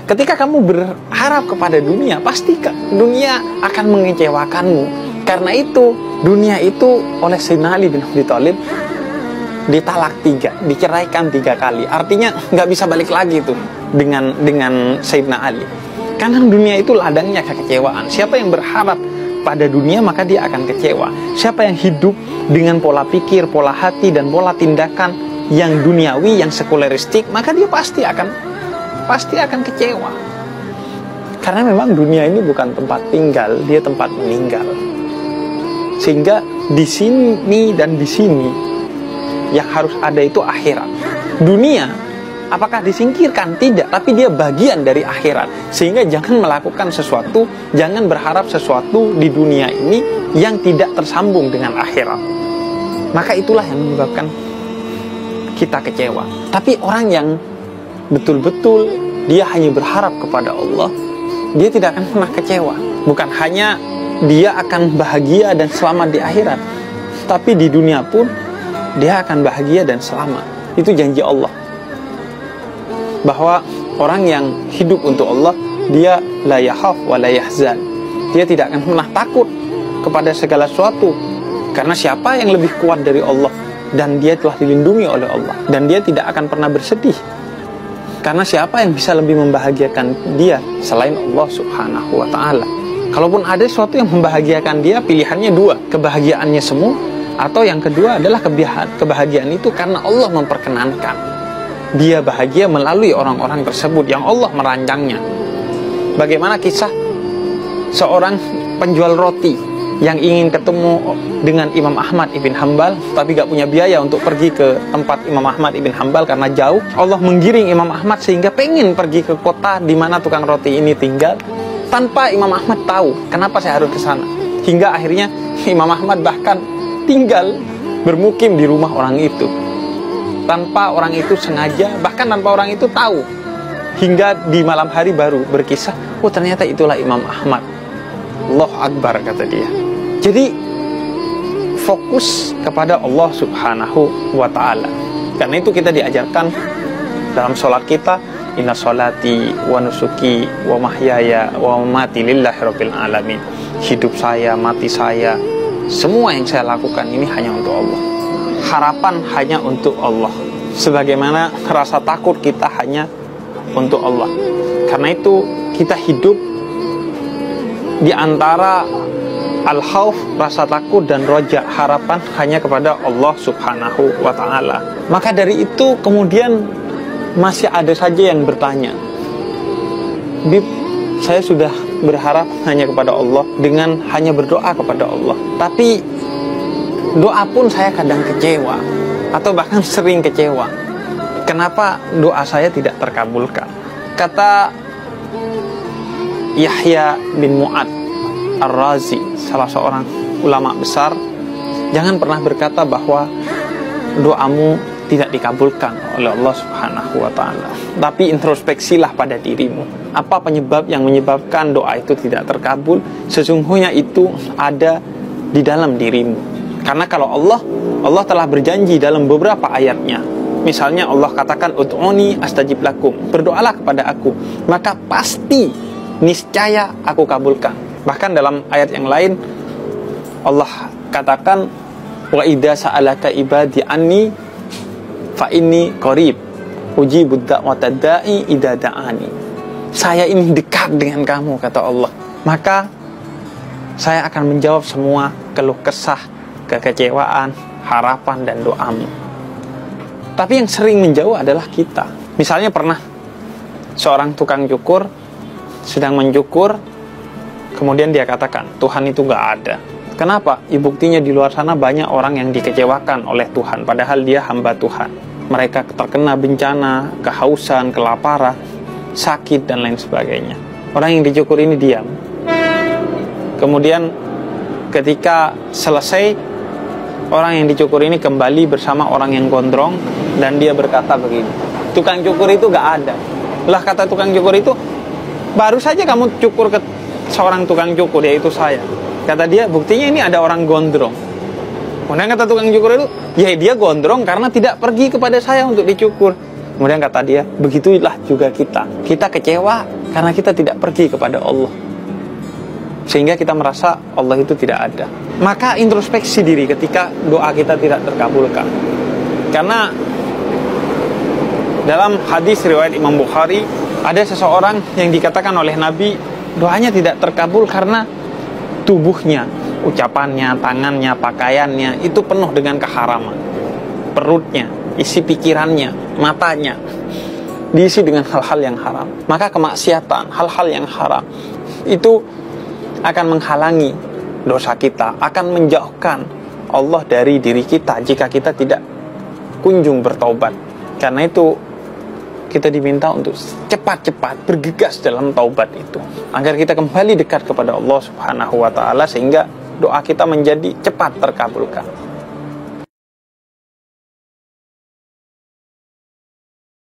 Ketika kamu berharap kepada dunia, pasti dunia akan mengecewakanmu. Karena itu, dunia itu oleh Sayyidina Ali bin Abi Thalib ditalak 3, diceraikan 3 kali. Artinya nggak bisa balik lagi tuh dengan Sayyidina Ali. Karena dunia itu ladangnya kekecewaan. Siapa yang berharap pada dunia, maka dia akan kecewa. Siapa yang hidup dengan pola pikir, pola hati, dan pola tindakan yang duniawi, yang sekuleristik, maka dia pasti akan kecewa. Karena memang dunia ini bukan tempat tinggal, dia tempat meninggal. Sehingga di sini dan di sini yang harus ada itu akhirat. Dunia apakah disingkirkan? Tidak, tapi dia bagian dari akhirat. Sehingga jangan melakukan sesuatu, jangan berharap sesuatu di dunia ini yang tidak tersambung dengan akhirat. Maka itulah yang menyebabkan kita kecewa. Tapi orang yang betul-betul dia hanya berharap kepada Allah, dia tidak akan pernah kecewa. Bukan hanya dia akan bahagia dan selamat di akhirat, tapi di dunia pun dia akan bahagia dan selamat. Itu janji Allah, bahwa orang yang hidup untuk Allah, dia la yakhaf wa la yahzan. Dia tidak akan pernah takut kepada segala sesuatu. Karena siapa yang lebih kuat dari Allah, dan dia telah dilindungi oleh Allah, dan dia tidak akan pernah bersedih. Karena siapa yang bisa lebih membahagiakan dia selain Allah Subhanahu wa ta'ala. Kalaupun ada sesuatu yang membahagiakan dia, pilihannya 2, kebahagiaannya semu, atau yang kedua adalah kebahagiaan itu karena Allah memperkenankan. Dia bahagia melalui orang-orang tersebut yang Allah merancangnya. Bagaimana kisah seorang penjual roti yang ingin ketemu dengan Imam Ahmad ibn Hanbal, tapi gak punya biaya untuk pergi ke tempat Imam Ahmad ibn Hanbal karena jauh. Allah menggiring Imam Ahmad sehingga pengen pergi ke kota di mana tukang roti ini tinggal, tanpa Imam Ahmad tahu kenapa saya harus ke sana. Hingga akhirnya Imam Ahmad bahkan tinggal bermukim di rumah orang itu, tanpa orang itu sengaja, bahkan tanpa orang itu tahu. Hingga di malam hari baru berkisah, oh ternyata itulah Imam Ahmad. Allahu Akbar, kata dia. Jadi fokus kepada Allah Subhanahu wa ta'ala. Karena itu kita diajarkan dalam sholat kita, inna sholati wa nusuki wa mahyaya wa mamati lillahi rabbil alamin. Hidup saya, mati saya, semua yang saya lakukan ini hanya untuk Allah. Harapan hanya untuk Allah. Sebagaimana rasa takut kita hanya untuk Allah. Karena itu kita hidup di antara al-khauf, rasa takut, dan roja, harapan hanya kepada Allah Subhanahu wa ta'ala. Maka dari itu kemudian masih ada saja yang bertanya, Bib, saya sudah berharap hanya kepada Allah dengan hanya berdoa kepada Allah, tapi doa pun saya kadang kecewa atau bahkan sering kecewa. Kenapa doa saya tidak terkabulkan? Kata Yahya bin Mu'ad Ar-Razi, salah seorang ulama besar, jangan pernah berkata bahwa doamu tidak dikabulkan oleh Allah Subhanahu wa ta'ala. Tapi introspeksilah pada dirimu. Apa penyebab yang menyebabkan doa itu tidak terkabul? Sesungguhnya itu ada di dalam dirimu. Karena kalau Allah telah berjanji dalam beberapa ayatnya. Misalnya Allah katakan, ud'uni astajib lakum, berdoalah kepada aku, maka pasti niscaya aku kabulkan. Bahkan dalam ayat yang lain Allah katakan, wa idza sa'alaka ibadi anni fa inni qarib ujibud da'watad da'i idza da'ani. Saya ini dekat dengan kamu, kata Allah, maka saya akan menjawab semua keluh kesah, kekecewaan, harapan, dan doamu. Tapi yang sering menjauh adalah kita. Misalnya pernah seorang tukang cukur sedang mencukur, kemudian dia katakan, Tuhan itu gak ada. Kenapa? Buktinya di luar sana banyak orang yang dikecewakan oleh Tuhan, padahal dia hamba Tuhan. Mereka terkena bencana, kehausan, kelaparan, sakit, dan lain sebagainya. Orang yang dicukur ini diam. Kemudian ketika selesai, orang yang dicukur ini kembali bersama orang yang gondrong, dan dia berkata begini, tukang cukur itu gak ada. Lah, kata tukang cukur itu, baru saja kamu cukur ke seorang tukang cukur, yaitu saya. Kata dia, buktinya ini ada orang gondrong. Kemudian kata tukang cukur itu, ya dia gondrong karena tidak pergi kepada saya untuk dicukur. Kemudian kata dia, begitulah juga kita kecewa karena kita tidak pergi kepada Allah, sehingga kita merasa Allah itu tidak ada. Maka introspeksi diri ketika doa kita tidak terkabulkan. Karena dalam hadis riwayat Imam Bukhari, ada seseorang yang dikatakan oleh Nabi doanya tidak terkabul karena tubuhnya, ucapannya, tangannya, pakaiannya itu penuh dengan keharaman. Perutnya, isi pikirannya, matanya diisi dengan hal-hal yang haram. Maka kemaksiatan, hal-hal yang haram itu akan menghalangi dosa kita, akan menjauhkan Allah dari diri kita jika kita tidak kunjung bertaubat. Karena itu kita diminta untuk cepat-cepat bergegas dalam taubat itu, agar kita kembali dekat kepada Allah Subhanahu wa ta'ala, sehingga doa kita menjadi cepat terkabulkan.